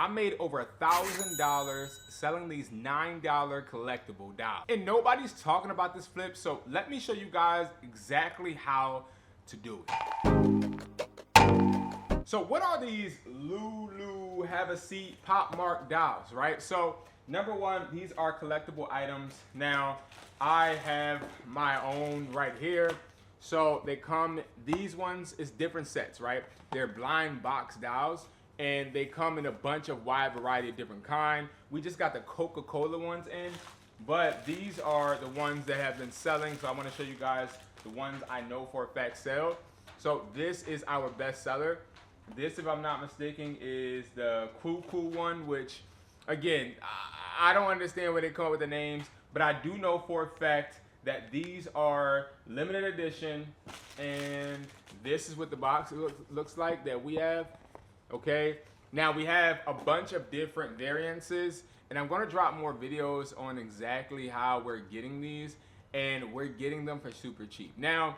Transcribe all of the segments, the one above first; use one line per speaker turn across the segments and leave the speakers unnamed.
I made over $1,000 selling these $9 collectible dolls. And nobody's talking about this flip, so let me show you guys exactly how to do it. So what are these Lulu Have a Seat Pop Mark dolls, right? So number one, these are collectible items. Now, I have my own right here. So they come, these ones is different sets, right? They're blind box dolls, and they come in a bunch of wide variety of different kind. We just got the Coca-Cola ones in, but these are the ones that have been selling. So I want to show you guys the ones I know for a fact sell. So this is our best seller. This, if I'm not mistaken, is the Cool one, which, again, I don't understand where they come up with the names, but I do know for a fact that these are limited edition, and this is what the box looks like that we have, okay? Now, we have a bunch of different variances, and I'm gonna drop more videos on exactly how we're getting these, and we're getting them for super cheap. Now,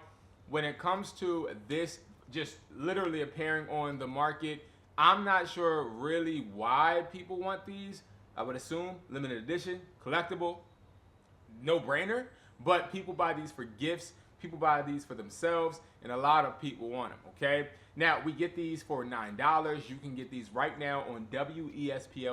when it comes to this just literally appearing on the market, I'm not sure really why people want these. I would assume limited edition, collectible, no brainer, but people buy these for gifts, people buy these for themselves, and a lot of people want them, okay? Now, we get these for $9. You can get these right now on wesply.com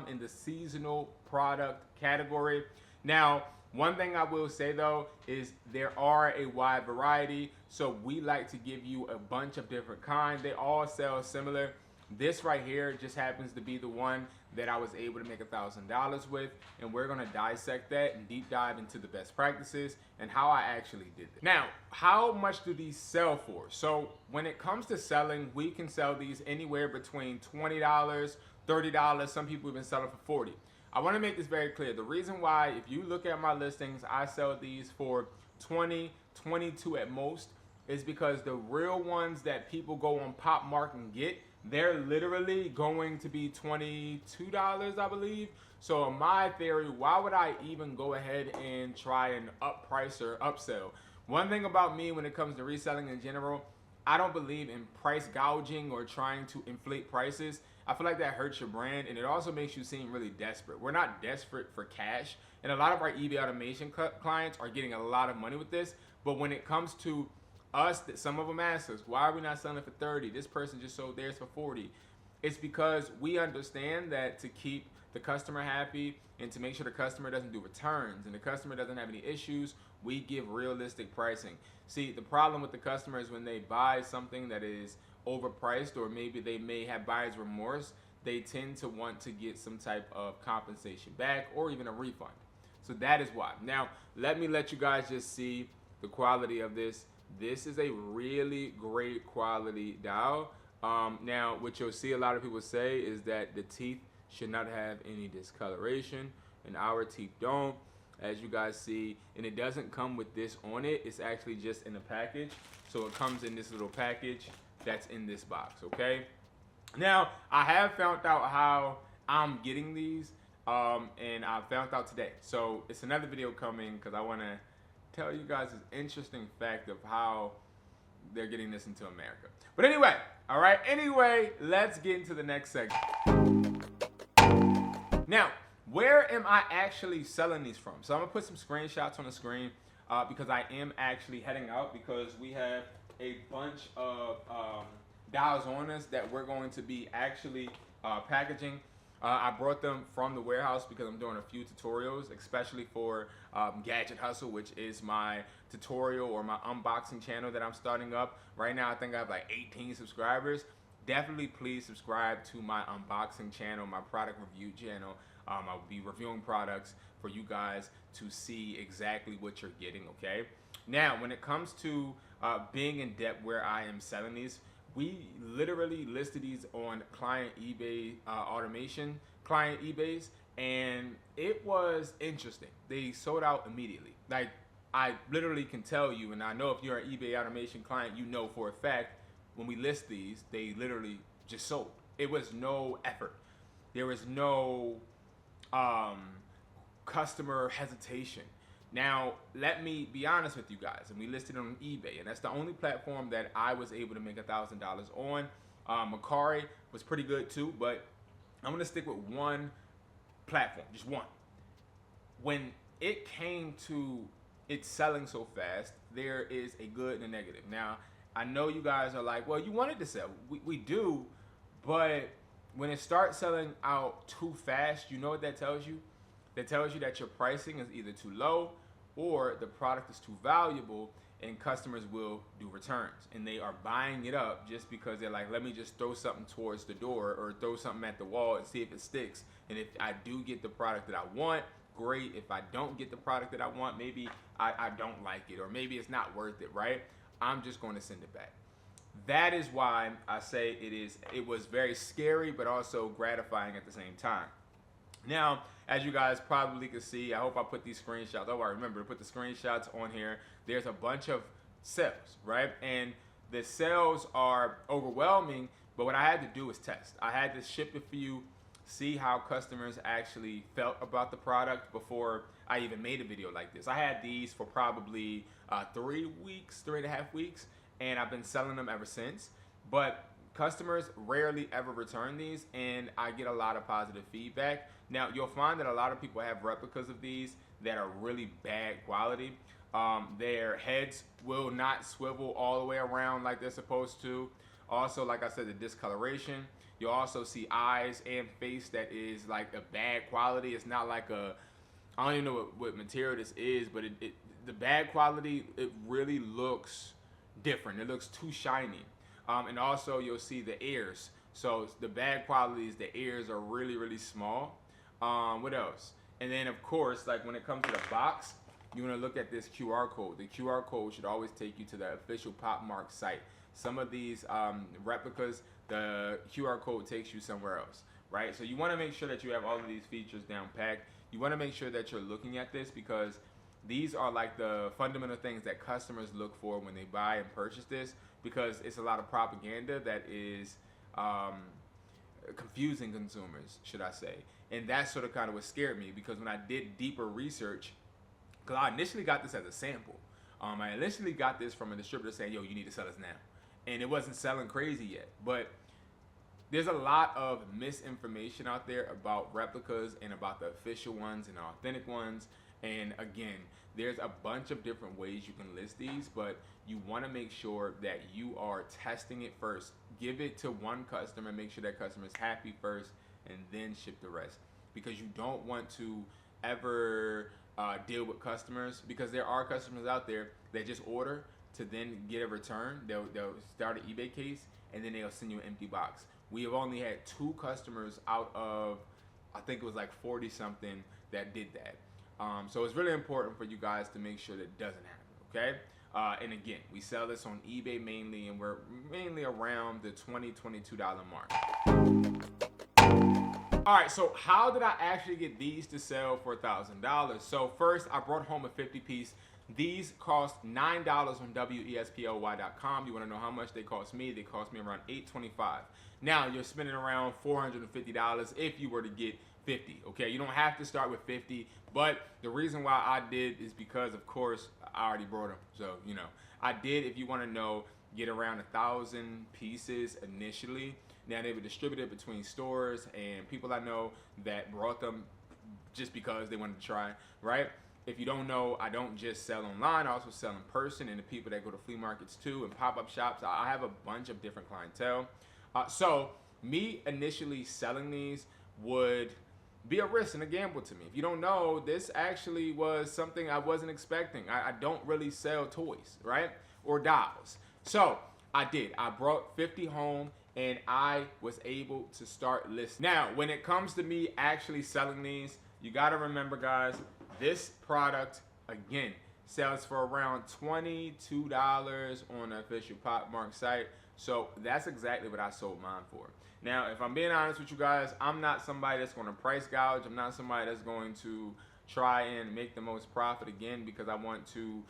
in the seasonal product category. Now, one thing I will say though is there are a wide variety, so we like to give you a bunch of different kinds. They all sell similar. This right here just happens to be the one that I was able to make $1,000 with, and we're gonna dissect that and deep dive into the best practices and how I actually did it. Now, how much do these sell for? So when it comes to selling, we can sell these anywhere between $20, $30, some people even sell it for $40. I want to make this very clear. The reason why, if you look at my listings, I sell these for $20, $22 at most, is because the real ones that people go on Pop Mark and get, they're literally going to be $22, I believe. So in my theory, why would I even go ahead and try and up price or upsell? One thing about me when it comes to reselling in general, I don't believe in price gouging or trying to inflate prices. I feel like that hurts your brand, and it also makes you seem really desperate. We're not desperate for cash, and a lot of our eBay automation clients are getting a lot of money with this, but when it comes to us, that some of them ask us, why are we not selling for 30? This person just sold theirs for 40. It's because we understand that to keep the customer happy and to make sure the customer doesn't do returns and the customer doesn't have any issues, we give realistic pricing. See, the problem with the customer is when they buy something that is overpriced, or maybe they may have buyer's remorse, they tend to want to get some type of compensation back or even a refund. So that is why. Now, let you guys just see the quality of this. This is a really great quality doll. Now, what you'll see a lot of people say is that the teeth should not have any discoloration, and our teeth don't, as you guys see, and it doesn't come with this on it. It's actually just in a package. So it comes in this little package that's in this box, okay? Now, I have found out how I'm getting these, and I found out today. So it's another video coming because I want to tell you guys this interesting fact of how they're getting this into America. But anyway, all right, let's get into the next segment. Now, where am I actually selling these from? So I'm gonna put some screenshots on the screen because I am actually heading out because we have a bunch of dolls on us that we're going to be actually packaging. I brought them from the warehouse because I'm doing a few tutorials, especially for Gadget Hustle, which is my tutorial or my unboxing channel that I'm starting up. Right now, I think I have like 18 subscribers. Definitely please subscribe to my unboxing channel, my product review channel. I'll be reviewing products for you guys to see exactly what you're getting, okay? Now, when it comes to being in depth where I am selling these, we literally listed these on client eBay automation, client eBays, and it was interesting. They sold out immediately. Like, I literally can tell you, and I know if you're an eBay automation client, you know for a fact, when we list these, they literally just sold. It was no effort. There was no customer hesitation. Now, let me be honest with you guys, and we listed on eBay, and that's the only platform that I was able to make $1,000 on. Mercari was pretty good too, but I'm gonna stick with one platform, just one. When it came to it selling so fast, there is a good and a negative. Now, I know you guys are like, well, you wanted to sell. We do, but when it starts selling out too fast, you know what that tells you? That tells you that your pricing is either too low or the product is too valuable, and customers will do returns. And they are buying it up just because they're like, let me just throw something towards the door or throw something at the wall and see if it sticks. And if I do get the product that I want, great. If I don't get the product that I want, maybe I don't like it, or maybe it's not worth it, right? I'm just going to send it back. That is why I say it was very scary, but also gratifying at the same time. Now, as you guys probably can see, I hope I put these screenshots. Oh, I remember to put the screenshots on here. There's a bunch of sales, right? And the sales are overwhelming, but what I had to do was test. I had to ship it for you, see how customers actually felt about the product before I even made a video like this. I had these for probably 3.5 weeks, and I've been selling them ever since. But customers rarely ever return these, and I get a lot of positive feedback. Now, you'll find that a lot of people have replicas of these that are really bad quality. Their heads will not swivel all the way around like they're supposed to. Also, like I said, the discoloration. You'll also see eyes and face that is like a bad quality. It's not like I don't even know what material this is, but the bad quality, it really looks different. It looks too shiny. And also you'll see the ears. So the bad quality is the ears are really, really small. What else? And then of course, like when it comes to the box, you want to look at this QR code. The QR code should always take you to the official PopMark site. Some of these replicas, the QR code takes you somewhere else, right? So you want to make sure that you have all of these features down packed. You want to make sure that you're looking at this, because these are like the fundamental things that customers look for when they buy and purchase this, because it's a lot of propaganda that is confusing consumers, should I say. And that's sort of kind of what scared me, because when I did deeper research, because I initially got this as a sample. I initially got this from a distributor saying, yo, you need to sell this now. And it wasn't selling crazy yet. But there's a lot of misinformation out there about replicas and about the official ones and the authentic ones. And again, there's a bunch of different ways you can list these, but you want to make sure that you are testing it first. Give it to one customer, make sure that customer is happy first, and then ship the rest. Because you don't want to ever deal with customers, because there are customers out there that just order to then get a return. They'll start an eBay case, and then they'll send you an empty box. We have only had 2 customers out of, I think it was like 40 something that did that. So it's really important for you guys to make sure that doesn't happen, okay? And again, we sell this on eBay mainly, and we're mainly around the $20, $22 mark. All right, so how did I actually get these to sell for $1,000? So first, I brought home a 50-piece. These cost $9 on WESPLY.com. You want to know how much they cost me? They cost me around $8.25. Now, you're spending around $450 if you were to get 50, okay? You don't have to start with 50, but the reason why I did is because, of course, I already brought them. So, you know, I did, if you want to know, get around 1,000 pieces initially. Now, they were distributed between stores and people I know that brought them just because they wanted to try, right? If you don't know, I don't just sell online, I also sell in person, and the people that go to flea markets too and pop-up shops. I have a bunch of different clientele. So me initially selling these would be a risk and a gamble to me. If you don't know, this actually was something I wasn't expecting. I don't really sell toys, right? Or dolls. So I did. I brought 50 home, and I was able to start listing. Now, when it comes to me actually selling these, you gotta remember, guys, this product, again, sells for around $22 on the official PopMark site. So that's exactly what I sold mine for. Now, if I'm being honest with you guys, I'm not somebody that's going to price gouge. I'm not somebody that's going to try and make the most profit, again, because I want to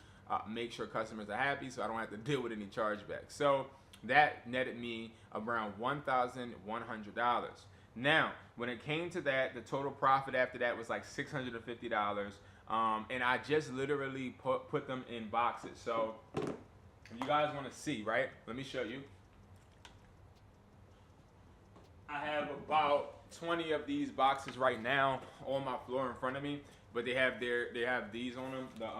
make sure customers are happy so I don't have to deal with any chargebacks. So that netted me around $1,100. Now, when it came to that, the total profit after that was like $650. And I just literally put them in boxes. So if you guys want to see, right? Let me show you. I have about 20 of these boxes right now on my floor in front of me, but they have these on them, the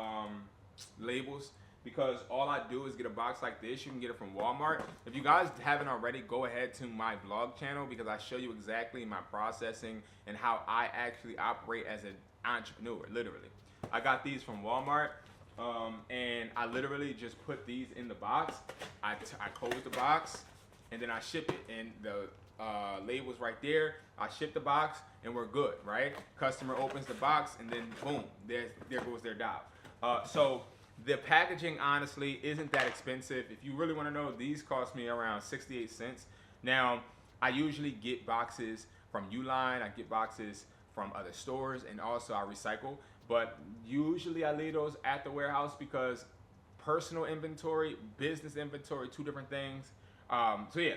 labels. Because all I do is get a box like this. You can get it from Walmart. If you guys haven't already, go ahead to my vlog channel because I show you exactly my processing and how I actually operate as an entrepreneur, literally. I got these from Walmart, and I literally just put these in the box. I close the box, and then I ship it. And the label's right there. I ship the box, and we're good, right? Customer opens the box, and then boom, there goes their dial. So the packaging honestly isn't that expensive. If you really want to know, these cost me around 68 cents. Now, I usually get boxes from Uline, I get boxes from other stores, and also I recycle. But usually I leave those at the warehouse because personal inventory, business inventory, two different things. So yeah,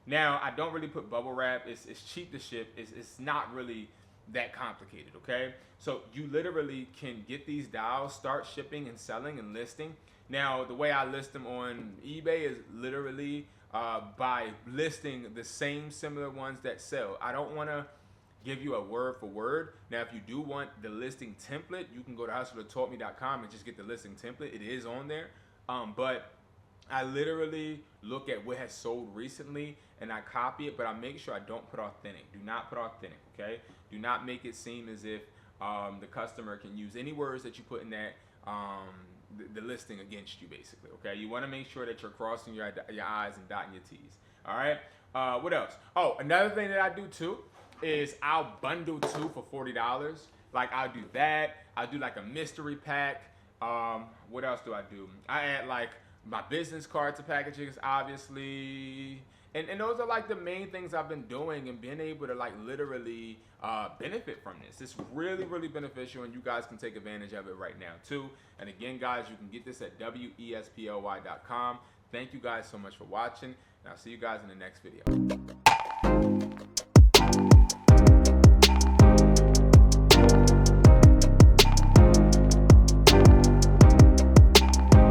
now I don't really put bubble wrap. It's cheap to ship. It's not really that complicated, okay? So you literally can get these dials, start shipping and selling and listing. Now, the way I list them on eBay is literally by listing the same similar ones that sell. I don't want to give you a word for word. Now, if you do want the listing template, you can go to Hustlertaughtme.com and just get the listing template. It is on there. But I literally look at what has sold recently and I copy it, but I make sure I don't put authentic. Do not put authentic, okay? Do not make it seem as if the customer can use any words that you put in that the listing against you, basically, okay? You want to make sure that you're crossing your I's and dotting your T's, all right? What else? Oh, another thing that I do too is I'll bundle two for $40. Like I'll do that. I'll do like a mystery pack. What else do I do? I add like my business card to packages, obviously. And those are like the main things I've been doing and being able to like literally benefit from this. It's really, really beneficial and you guys can take advantage of it right now too. And again, guys, you can get this at wesply.com. Thank you guys so much for watching and I'll see you guys in the next video.